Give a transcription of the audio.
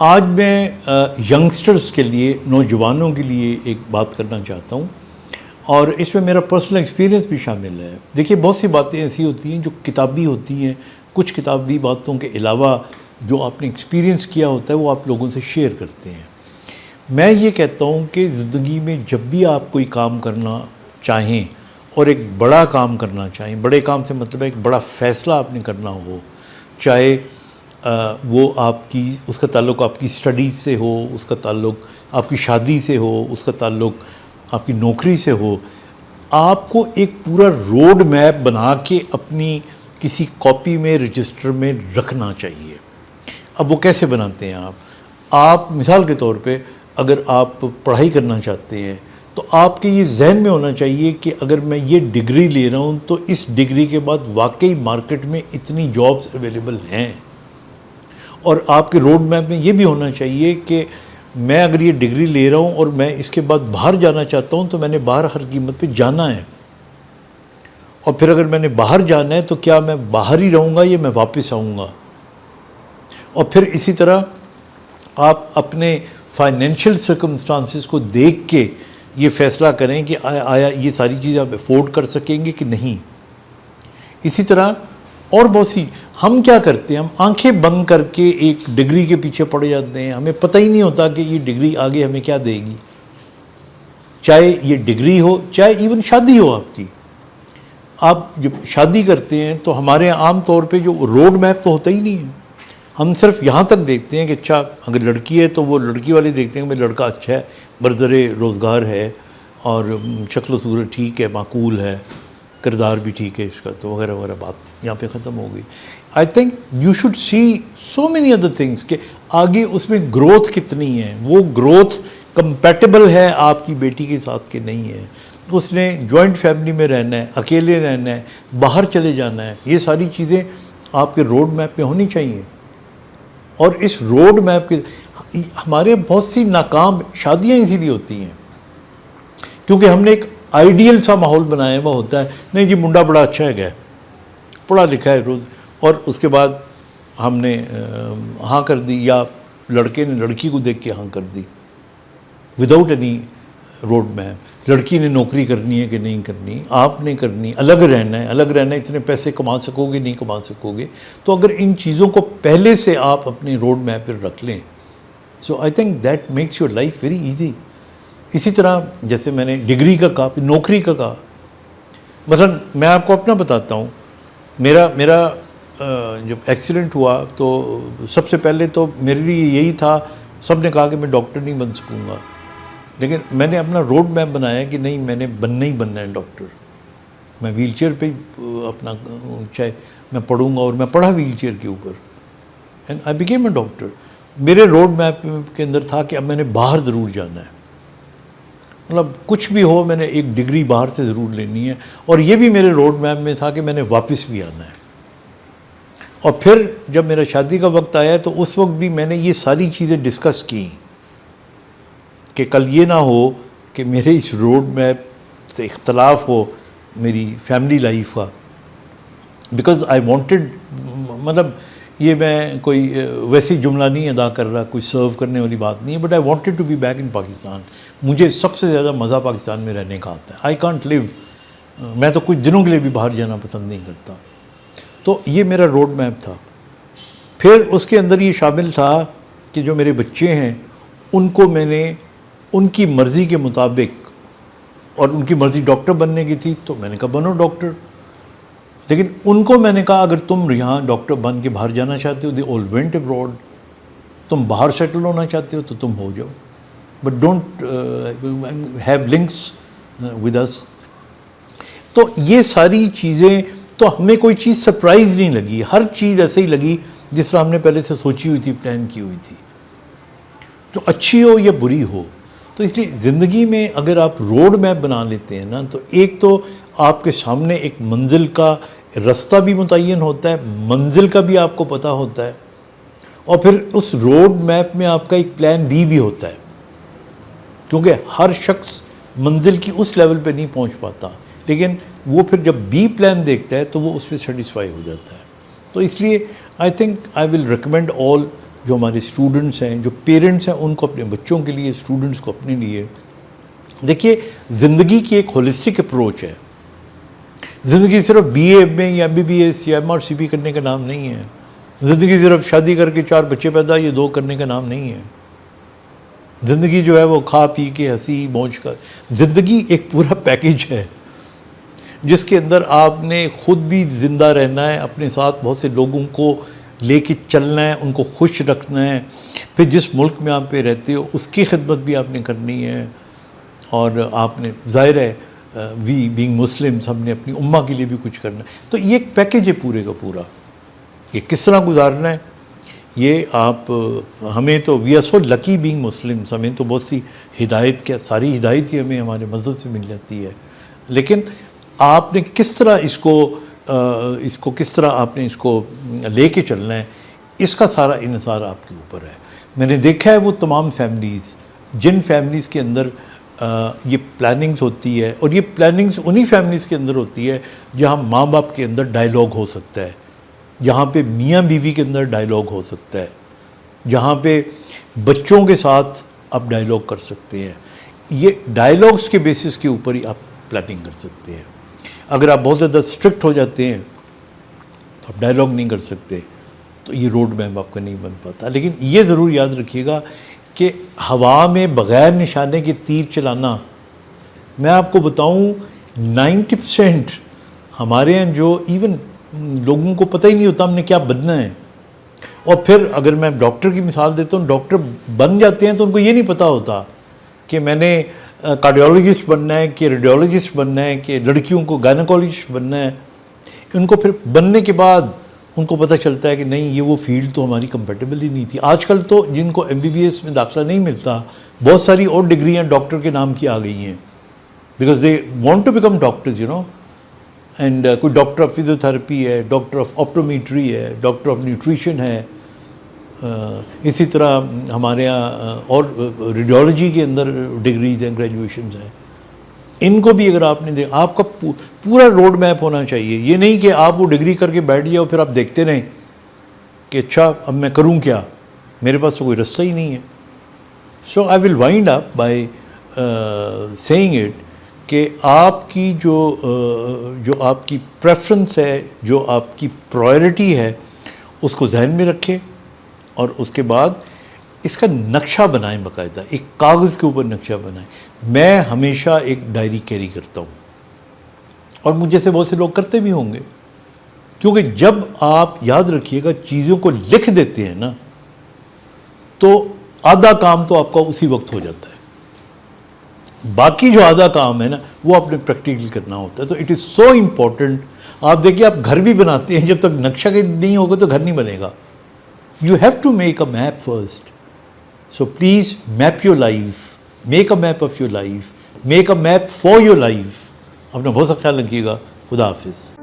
آج میں ینگسٹرز کے لیے، نوجوانوں کے لیے ایک بات کرنا چاہتا ہوں، اور اس میں میرا پرسنل ایکسپیرینس بھی شامل ہے۔ دیکھیے، بہت سی باتیں ایسی ہوتی ہیں جو کتابی ہوتی ہیں، کچھ کتابی باتوں کے علاوہ جو آپ نے ایکسپیرینس کیا ہوتا ہے وہ آپ لوگوں سے شیئر کرتے ہیں۔ میں یہ کہتا ہوں کہ زندگی میں جب بھی آپ کوئی کام کرنا چاہیں اور ایک بڑا کام کرنا چاہیں، بڑے کام سے مطلب ہے ایک بڑا فیصلہ آپ نے کرنا ہو، چاہے وہ آپ کی، اس کا تعلق آپ کی اسٹڈیز سے ہو، اس کا تعلق آپ کی شادی سے ہو، اس کا تعلق آپ کی نوکری سے ہو، آپ کو ایک پورا روڈ میپ بنا کے اپنی کسی کاپی میں، رجسٹر میں رکھنا چاہیے۔ اب وہ کیسے بناتے ہیں آپ مثال کے طور پہ اگر آپ پڑھائی کرنا چاہتے ہیں تو آپ کے یہ ذہن میں ہونا چاہیے کہ اگر میں یہ ڈگری لے رہا ہوں تو اس ڈگری کے بعد واقعی مارکیٹ میں اتنی جابز اویلیبل ہیں، اور آپ کے روڈ میپ میں یہ بھی ہونا چاہیے کہ میں اگر یہ ڈگری لے رہا ہوں اور میں اس کے بعد باہر جانا چاہتا ہوں تو میں نے باہر ہر قیمت پہ جانا ہے، اور پھر اگر میں نے باہر جانا ہے تو کیا میں باہر ہی رہوں گا یا میں واپس آؤں گا۔ اور پھر اسی طرح آپ اپنے فائنینشیل سرکمسٹانسز کو دیکھ کے یہ فیصلہ کریں کہ آیا یہ ساری چیزیں آپ افورڈ کر سکیں گے کہ نہیں۔ اسی طرح اور بہت سی، ہم کیا کرتے ہیں، ہم آنکھیں بند کر کے ایک ڈگری کے پیچھے پڑ جاتے ہیں، ہمیں پتہ ہی نہیں ہوتا کہ یہ ڈگری آگے ہمیں کیا دے گی، چاہے یہ ڈگری ہو، چاہے ایون شادی ہو آپ کی۔ آپ جب شادی کرتے ہیں تو ہمارے عام طور پہ جو روڈ میپ تو ہوتا ہی نہیں ہے، ہم صرف یہاں تک دیکھتے ہیں کہ اچھا اگر لڑکی ہے تو وہ لڑکی والے دیکھتے ہیں کہ بھائی لڑکا اچھا ہے، برزر روزگار ہے، اور شکل و صورت ٹھیک ہے، معقول ہے، کردار بھی ٹھیک ہے اس کا، تو وغیرہ وغیرہ، بات یہاں پہ ختم ہو گئی۔ I think you should see so many other things کہ آگے اس میں گروتھ کتنی ہے، وہ گروتھ کمپیٹیبل ہے آپ کی بیٹی کے ساتھ کہ نہیں ہے، اس نے جوائنٹ فیملی میں رہنا ہے، اکیلے رہنا ہے، باہر چلے جانا ہے، یہ ساری چیزیں آپ کے روڈ میپ میں ہونی چاہیے۔ اور اس روڈ میپ کے ہمارے بہت سی ناکام شادیاں اسی لیے ہوتی ہیں کیونکہ ہم نے ایک آئیڈیل سا ماحول بنایا ہوا ہوتا ہے، نہیں جی منڈا بڑا اچھا ہے، پڑھا لکھا ہے روز، اور اس کے بعد ہم نے ہاں کر دی، یا لڑکے نے لڑکی کو دیکھ کے ہاں کر دی وداؤٹ اینی روڈ میپ۔ لڑکی نے نوکری کرنی ہے کہ نہیں کرنی، آپ نے کرنی، الگ رہنا ہے، اتنے پیسے کما سکو گے نہیں کما سکو گے۔ تو اگر ان چیزوں کو پہلے سے آپ اپنے روڈ میپ پر رکھ لیں، so I think that makes your life very easy. اسی طرح جیسے میں نے ڈگری کا کہا، نوکری کا کہا، مثلا میں آپ کو اپنا بتاتا ہوں، میرا جب ایکسیڈنٹ ہوا تو سب سے پہلے تو میرے لیے یہی تھا، سب نے کہا کہ میں ڈاکٹر نہیں بن سکوں گا، لیکن میں نے اپنا روڈ میپ بنایا کہ نہیں، میں نے بننا ہی بننا ہے ڈاکٹر۔ میں ویل چیئر پہ اپنا، چاہے میں پڑھوں گا، اور میں پڑھا ویل چیئر کے اوپر، and I became a doctor. میرے روڈ میپ کے اندر تھا کہ اب میں نے باہر ضرور جانا ہے، مطلب کچھ بھی ہو میں نے ایک ڈگری باہر سے ضرور لینی ہے، اور یہ بھی میرے روڈ میپ میں تھا کہ میں نے واپس بھی آنا ہے۔ اور پھر جب میرا شادی کا وقت آیا تو اس وقت بھی میں نے یہ ساری چیزیں ڈسکس کی کہ کل یہ نہ ہو کہ میرے اس روڈ میپ سے اختلاف ہو میری فیملی لائف کا، بیکاز آئی وانٹڈ، مطلب یہ میں کوئی ویسی جملہ نہیں ادا کر رہا، کوئی سرو کرنے والی بات نہیں ہے، but I wanted to be back in Pakistan. مجھے سب سے زیادہ مزہ پاکستان میں رہنے کا آتا ہے، آئی کانٹ لیو، میں تو کچھ دنوں کے لیے بھی باہر جانا پسند نہیں کرتا۔ تو یہ میرا روڈ میپ تھا۔ پھر اس کے اندر یہ شامل تھا کہ جو میرے بچے ہیں ان کو میں نے ان کی مرضی کے مطابق، اور ان کی مرضی ڈاکٹر بننے کی تھی تو میں نے کہا بنو ڈاکٹر، لیکن ان کو میں نے کہا اگر تم یہاں ڈاکٹر بن کے باہر جانا چاہتے ہو، دی آل وینٹ ابراڈ، تم باہر سیٹل ہونا چاہتے ہو تو تم ہو جاؤ، but don't have links with us. تو یہ ساری چیزیں، تو ہمیں کوئی چیز سرپرائز نہیں لگی، ہر چیز ایسے ہی لگی جس طرح ہم نے پہلے سے سوچی ہوئی تھی، پلان کی ہوئی تھی، تو اچھی ہو یا بری ہو۔ تو اس لیے زندگی میں اگر آپ روڈ میپ بنا لیتے ہیں نا، تو ایک تو آپ کے سامنے ایک منزل کا رستہ بھی متعین ہوتا ہے، منزل کا بھی آپ کو پتہ ہوتا ہے، اور پھر اس روڈ میپ میں آپ کا ایک پلان بھی ہوتا ہے، کیونکہ ہر شخص منزل کی اس لیول پہ نہیں پہنچ پاتا، لیکن وہ پھر جب بی پلان دیکھتا ہے تو وہ اس پہ سیٹسفائی ہو جاتا ہے۔ تو اس لیے I think I will recommend آل جو ہمارے اسٹوڈنٹس ہیں، جو پیرنٹس ہیں، ان کو اپنے بچوں کے لیے، اسٹوڈنٹس کو اپنے لیے. دیکھیے زندگی کی ایک ہولسٹک اپروچ ہے. زندگی صرف بی اے میں یا MBBS یا MRCP کرنے کا نام نہیں ہے. زندگی صرف شادی کر کے 4 بچے پیدا یہ 2 کرنے کا نام نہیں ہے. زندگی جو ہے وہ کھا پی کے ہنسی موج کا، زندگی ایک پورا پیکیج ہے جس کے اندر آپ نے خود بھی زندہ رہنا ہے، اپنے ساتھ بہت سے لوگوں کو لے کے چلنا ہے، ان کو خوش رکھنا ہے، پھر جس ملک میں آپ پہ رہتے ہو اس کی خدمت بھی آپ نے کرنی ہے. اور آپ نے ظاہر ہے وی بینگ مسلمس ہم نے اپنی امہ کے لیے بھی کچھ کرنا ہے. تو یہ ایک پیکیج ہے پورے کا پورا. یہ کس طرح گزارنا ہے یہ آپ ہمیں تو we are so lucky being Muslims, ہمیں تو بہت سی ہدایت، کیا ساری ہدایت ہی ہمیں ہمارے مذہب سے مل جاتی ہے. لیکن آپ نے کس طرح اس کو کس طرح آپ نے اس کو لے کے چلنا ہے، اس کا سارا انحصار آپ کے اوپر ہے. میں نے دیکھا ہے وہ تمام فیملیز جن فیملیز کے اندر یہ پلاننگز ہوتی ہے، اور یہ پلاننگز انہی فیملیز کے اندر ہوتی ہے جہاں ماں باپ کے اندر ڈائیلاگ ہو سکتا ہے، جہاں پہ میاں بیوی کے اندر ڈائیلاگ ہو سکتا ہے، جہاں پہ بچوں کے ساتھ آپ ڈائیلاگ کر سکتے ہیں. یہ ڈائیلاگس کے بیسس کے اوپر ہی آپ پلاننگ کر سکتے ہیں. اگر آپ بہت زیادہ اسٹرکٹ ہو جاتے ہیں تو آپ ڈائیلاگ نہیں کر سکتے، تو یہ روڈ میپ آپ کا نہیں بن پاتا. لیکن یہ ضرور یاد رکھیے گا کہ ہوا میں بغیر نشانے کے تیر چلانا، میں آپ کو بتاؤں 90% ہمارے ہیں جو ایون لوگوں کو پتہ ہی نہیں ہوتا ہم نے کیا بننا ہے. اور پھر اگر میں ڈاکٹر کی مثال دیتا ہوں، ڈاکٹر بن جاتے ہیں تو ان کو یہ نہیں پتہ ہوتا کہ میں نے کارڈیولوجسٹ بننا ہے کہ ریڈیولوجسٹ بننا ہے کہ لڑکیوں کو گائنیکولوجسٹ بننا ہے. ان کو پھر بننے کے بعد ان کو پتہ چلتا ہے کہ نہیں، یہ وہ فیلڈ تو ہماری کمپیٹیبل ہی نہیں تھی. آج کل تو جن کو MBBS میں داخلہ نہیں ملتا، بہت ساری اور ڈگریاں ڈاکٹر کے نام کی آ گئی ہیں، because they want to become doctors and کوئی ڈاکٹر آف فزیوتھراپی ہے، ڈاکٹر آف آپٹومیٹری ہے، ڈاکٹر آف نیوٹریشن ہے. اسی طرح ہمارے یہاں اور ریڈیولوجی کے اندر ڈگریز ہیں، گریجویشنز ہیں. ان کو بھی اگر آپ نے آپ کا پورا روڈ میپ ہونا چاہیے. یہ نہیں کہ آپ وہ ڈگری کر کے بیٹھ جاؤ پھر آپ دیکھتے رہیں کہ اچھا اب میں کروں کیا، میرے پاس تو کوئی رستہ ہی نہیں ہے. So I will wind up by saying it کہ آپ کی جو آپ کی پریفرنس ہے، جو آپ کی پرائرٹی ہے، اس کو ذہن میں رکھیں اور اس کے بعد اس کا نقشہ بنائیں، باقاعدہ ایک کاغذ کے اوپر نقشہ بنائیں. میں ہمیشہ ایک ڈائری کیری کرتا ہوں، اور مجھ جیسے بہت سے لوگ کرتے بھی ہوں گے، کیونکہ جب آپ یاد رکھیے گا چیزوں کو لکھ دیتے ہیں نا، تو آدھا کام تو آپ کا اسی وقت ہو جاتا ہے. باقی جو آدھا کام ہے نا وہ آپ نے پریکٹیکل کرنا ہوتا ہے. تو اٹ از سو امپورٹنٹ. آپ دیکھیے آپ گھر بھی بناتے ہیں، جب تک نقشہ نہیں ہوگا تو گھر نہیں بنے گا. You have to make a map first. So please map your life. Make a map of your life. Make a map for your life. اپنا بہت سا خیال رکھیے گا. خدا حافظ.